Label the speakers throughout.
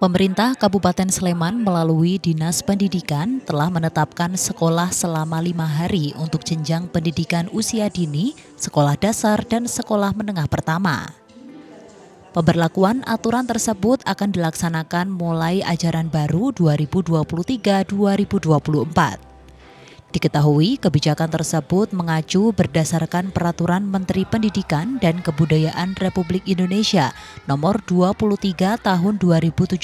Speaker 1: Pemerintah Kabupaten Sleman melalui Dinas Pendidikan telah menetapkan sekolah selama 5 hari untuk jenjang pendidikan usia dini, sekolah dasar, dan sekolah menengah pertama. Pemberlakuan aturan tersebut akan dilaksanakan mulai ajaran baru 2023-2024. Diketahui kebijakan tersebut mengacu berdasarkan Peraturan Menteri Pendidikan dan Kebudayaan Republik Indonesia Nomor 23 Tahun 2017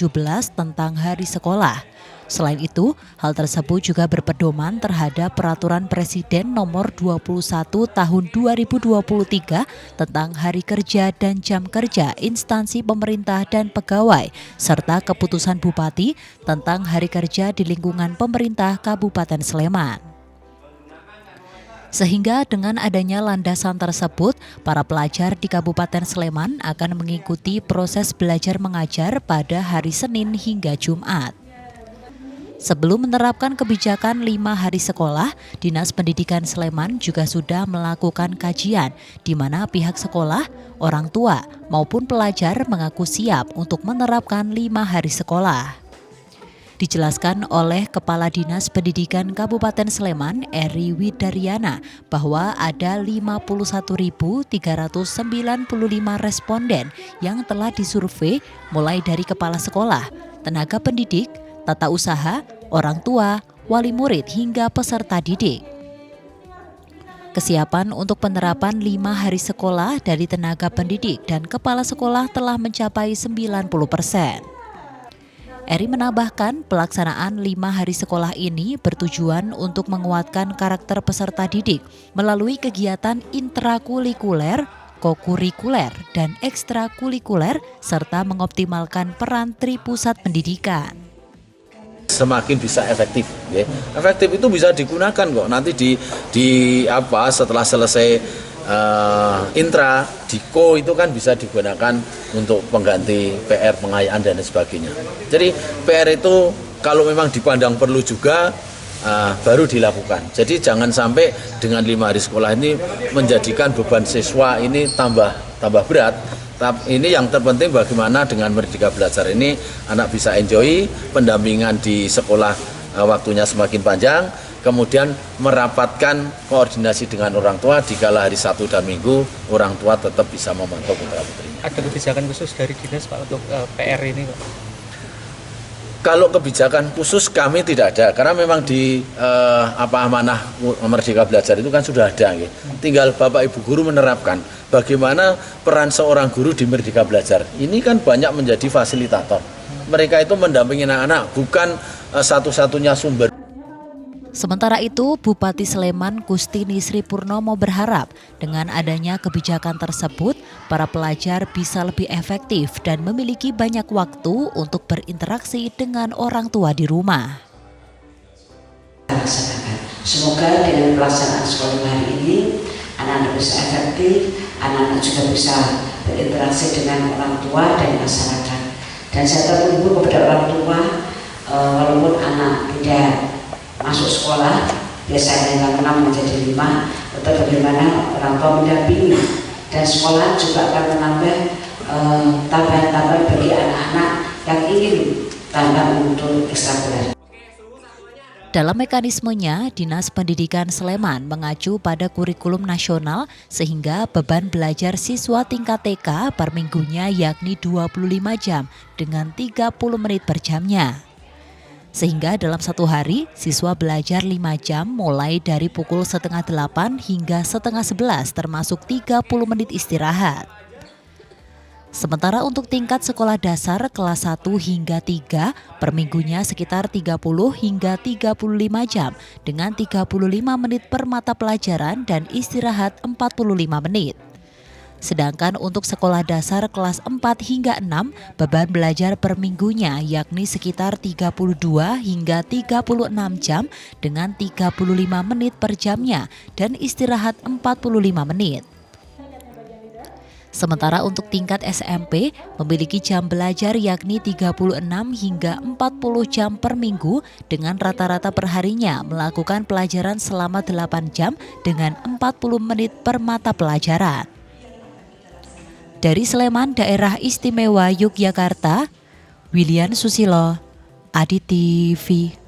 Speaker 1: tentang Hari Sekolah. Selain itu, hal tersebut juga berpedoman terhadap Peraturan Presiden Nomor 21 Tahun 2023 tentang Hari Kerja dan Jam Kerja Instansi Pemerintah dan Pegawai, serta Keputusan Bupati tentang Hari Kerja di lingkungan pemerintah Kabupaten Sleman. Sehingga dengan adanya landasan tersebut, para pelajar di Kabupaten Sleman akan mengikuti proses belajar mengajar pada hari Senin hingga Jumat. Sebelum menerapkan kebijakan 5 hari sekolah, Dinas Pendidikan Sleman juga sudah melakukan kajian di mana pihak sekolah, orang tua, maupun pelajar mengaku siap untuk menerapkan 5 hari sekolah. Dijelaskan oleh Kepala Dinas Pendidikan Kabupaten Sleman, Eri Widaryana, bahwa ada 51.395 responden yang telah disurvei mulai dari kepala sekolah, tenaga pendidik, tata usaha, orang tua, wali murid hingga peserta didik. Kesiapan untuk penerapan 5 hari sekolah dari tenaga pendidik dan kepala sekolah telah mencapai 90%. Eri menambahkan pelaksanaan 5 hari sekolah ini bertujuan untuk menguatkan karakter peserta didik melalui kegiatan intrakurikuler, kokurikuler, dan ekstrakurikuler serta mengoptimalkan peran Tripusat Pendidikan.
Speaker 2: Semakin bisa efektif, ya. Efektif itu bisa digunakan kok nanti setelah selesai intra, diko itu kan bisa digunakan untuk pengganti PR, pengayaan dan sebagainya. Jadi PR itu kalau memang dipandang perlu juga baru dilakukan. Jadi jangan sampai dengan 5 hari sekolah ini menjadikan beban siswa ini tambah berat. Tapi ini yang terpenting bagaimana dengan Merdeka Belajar ini anak bisa enjoy, pendampingan di sekolah waktunya semakin panjang, kemudian merapatkan koordinasi dengan orang tua di kala hari Sabtu dan Minggu, orang tua tetap bisa memantau putra-putrinya.
Speaker 3: Ada kebijakan khusus dari Dinas Pak untuk PR ini Pak?
Speaker 2: Kalau kebijakan khusus kami tidak ada, karena memang di amanah Merdeka Belajar itu kan sudah ada, gitu. Tinggal Bapak Ibu guru menerapkan bagaimana peran seorang guru di Merdeka Belajar. Ini kan banyak menjadi fasilitator. Mereka itu mendampingi anak-anak, bukan satu-satunya sumber.
Speaker 1: Sementara itu, Bupati Sleman Kustini Sri Purnomo berharap dengan adanya kebijakan tersebut, para pelajar bisa lebih efektif dan memiliki banyak waktu untuk berinteraksi dengan orang tua di rumah.
Speaker 4: Semoga dengan pelaksanaan sekolah hari ini, anak-anak bisa efektif, anak-anak juga bisa berinteraksi dengan orang tua dan masyarakat. Dan saya terhubung kepada orang tua, walaupun anak tidak masuk sekolah, biasanya yang 6 menjadi 5, atau bagaimana orang tua mendampingi. Dan sekolah juga akan menambah tambahan-tambahan bagi anak-anak yang ingin tambah untuk ekstrakurikuler.
Speaker 1: Dalam mekanismenya, Dinas Pendidikan Sleman mengacu pada kurikulum nasional sehingga beban belajar siswa tingkat TK per minggunya yakni 25 jam dengan 30 menit per jamnya. Sehingga dalam satu hari, siswa belajar 5 jam mulai dari pukul 7:30 hingga 10:30 termasuk 30 menit istirahat. Sementara untuk tingkat sekolah dasar kelas 1 hingga 3 per minggunya sekitar 30 hingga 35 jam dengan 35 menit per mata pelajaran dan istirahat 45 menit. Sedangkan untuk sekolah dasar kelas 4 hingga 6, beban belajar per minggunya yakni sekitar 32 hingga 36 jam dengan 35 menit per jamnya dan istirahat 45 menit. Sementara untuk tingkat SMP memiliki jam belajar yakni 36 hingga 40 jam per minggu dengan rata-rata perharinya melakukan pelajaran selama 8 jam dengan 40 menit per mata pelajaran. Dari Sleman, Daerah Istimewa Yogyakarta, Willian Susilo, Adi TV.